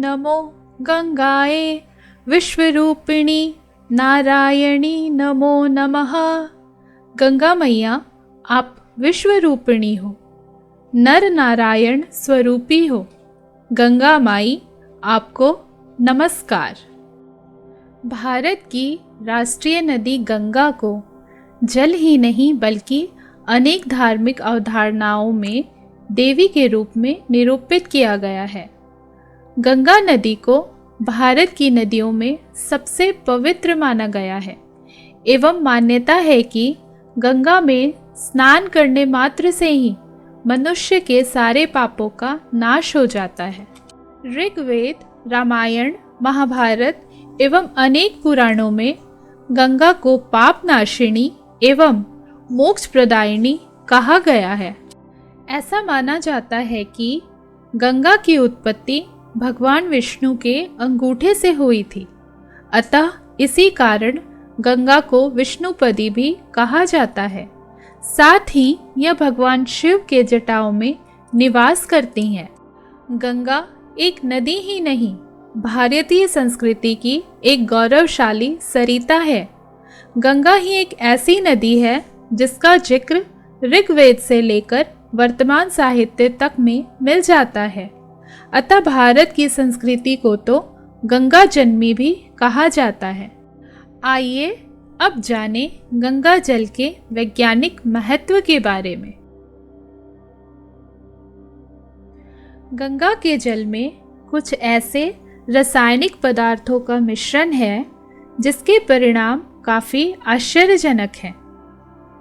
नमो गंगाए विश्वरूपिणी नारायणी नमो नमः। गंगा मैया आप विश्वरूपिणी हो, नर नारायण स्वरूपी हो। गंगा माई आपको नमस्कार। भारत की राष्ट्रीय नदी गंगा को जल ही नहीं बल्कि अनेक धार्मिक अवधारणाओं में देवी के रूप में निरूपित किया गया है। गंगा नदी को भारत की नदियों में सबसे पवित्र माना गया है एवं मान्यता है कि गंगा में स्नान करने मात्र से ही मनुष्य के सारे पापों का नाश हो जाता है। ऋग्वेद, रामायण, महाभारत एवं अनेक पुराणों में गंगा को पाप नाशिनी एवं मोक्ष प्रदायिनी कहा गया है। ऐसा माना जाता है कि गंगा की उत्पत्ति भगवान विष्णु के अंगूठे से हुई थी, अतः इसी कारण गंगा को विष्णुपदी भी कहा जाता है। साथ ही यह भगवान शिव के जटाओं में निवास करती हैं। गंगा एक नदी ही नहीं, भारतीय संस्कृति की एक गौरवशाली सरिता है। गंगा ही एक ऐसी नदी है जिसका जिक्र ऋग्वेद से लेकर वर्तमान साहित्य तक में मिल जाता है। अतः भारत की संस्कृति को तो गंगा जन्मी भी कहा जाता है। आइए अब जानें गंगा जल के वैज्ञानिक महत्व के बारे में। गंगा के जल में कुछ ऐसे रासायनिक पदार्थों का मिश्रण है जिसके परिणाम काफ़ी आश्चर्यजनक हैं।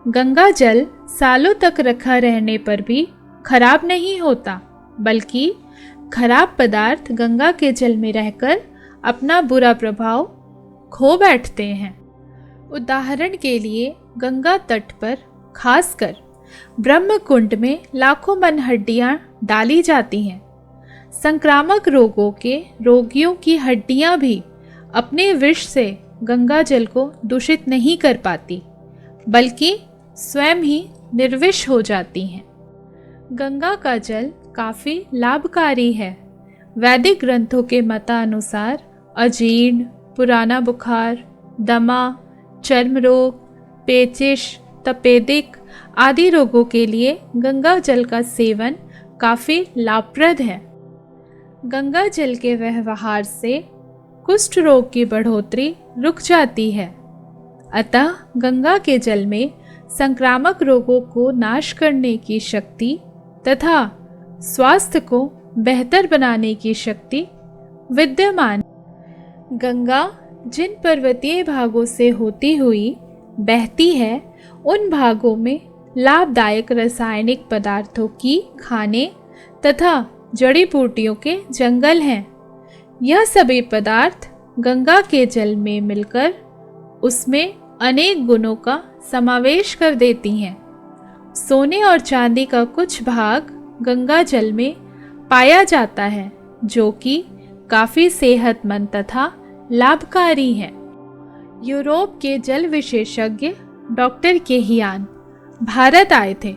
गंगा जल सालों तक रखा रहने पर भी खराब नहीं होता, बल्कि खराब पदार्थ गंगा के जल में रहकर अपना बुरा प्रभाव खो बैठते हैं। उदाहरण के लिए गंगा तट पर खासकर ब्रह्म कुंड में लाखों मन हड्डियां डाली जाती हैं। संक्रामक रोगों के रोगियों की हड्डियां भी अपने विष से गंगा जल को दूषित नहीं कर पाती, बल्कि स्वयं ही निर्विष हो जाती हैं। गंगा का जल काफ़ी लाभकारी है। वैदिक ग्रंथों के मतानुसार अजीर्ण, पुराना बुखार, दमा, चर्म रोग, पेचिश, तपेदिक आदि रोगों के लिए गंगा जल का सेवन काफ़ी लाभप्रद है। गंगा जल के व्यवहार से कुष्ठ रोग की बढ़ोतरी रुक जाती है। अतः गंगा के जल में संक्रामक रोगों को नाश करने की शक्ति तथा स्वास्थ्य को बेहतर बनाने की शक्ति विद्यमान। गंगा जिन पर्वतीय भागों से होती हुई बहती है, उन भागों में लाभदायक रासायनिक पदार्थों की खाने तथा जड़ी बूटियों के जंगल हैं। यह सभी पदार्थ गंगा के जल में मिलकर उसमें अनेक गुणों का समावेश कर देती हैं। सोने और चांदी का कुछ भाग गंगा जल में पाया जाता है, जो कि काफ़ी सेहतमंद तथा लाभकारी है। यूरोप के जल विशेषज्ञ डॉक्टर केहियान भारत आए थे।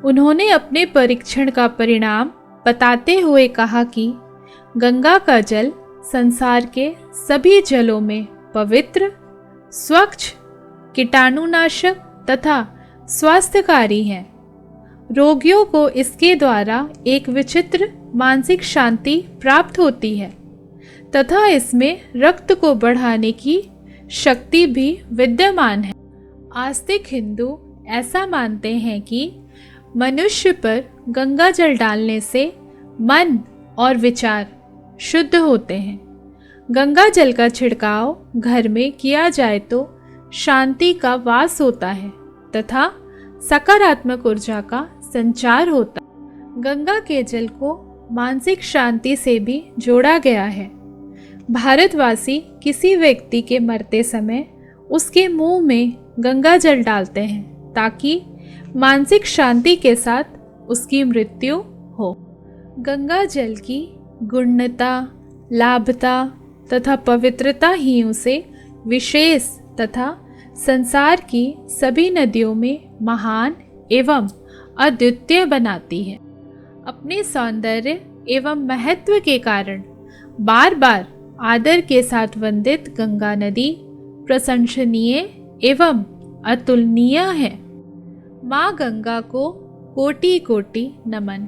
उन्होंने अपने परीक्षण का परिणाम बताते हुए कहा कि गंगा का जल संसार के सभी जलों में पवित्र, स्वच्छ, कीटाणुनाशक तथा स्वास्थ्यकारी है। रोगियों को इसके द्वारा एक विचित्र मानसिक शांति प्राप्त होती है तथा इसमें रक्त को बढ़ाने की शक्ति भी विद्यमान है। आस्तिक हिंदू ऐसा मानते हैं कि मनुष्य पर गंगा जल डालने से मन और विचार शुद्ध होते हैं। गंगा जल का छिड़काव घर में किया जाए तो शांति का वास होता है तथा सकारात्मक ऊर्जा का संचार होता है। गंगा के जल को मानसिक शांति से भी जोड़ा गया है। भारतवासी किसी व्यक्ति के मरते समय उसके मुंह में गंगा जल डालते हैं ताकि मानसिक शांति के साथ उसकी मृत्यु हो। गंगा जल की गुणवत्ता, लाभता तथा पवित्रता ही उसे विशेष तथा संसार की सभी नदियों में महान एवं अद्वितीय बनाती है। अपने सौंदर्य एवं महत्व के कारण बार बार आदर के साथ वंदित गंगा नदी प्रशंसनीय एवं अतुलनीय है। माँ गंगा को कोटि कोटि नमन।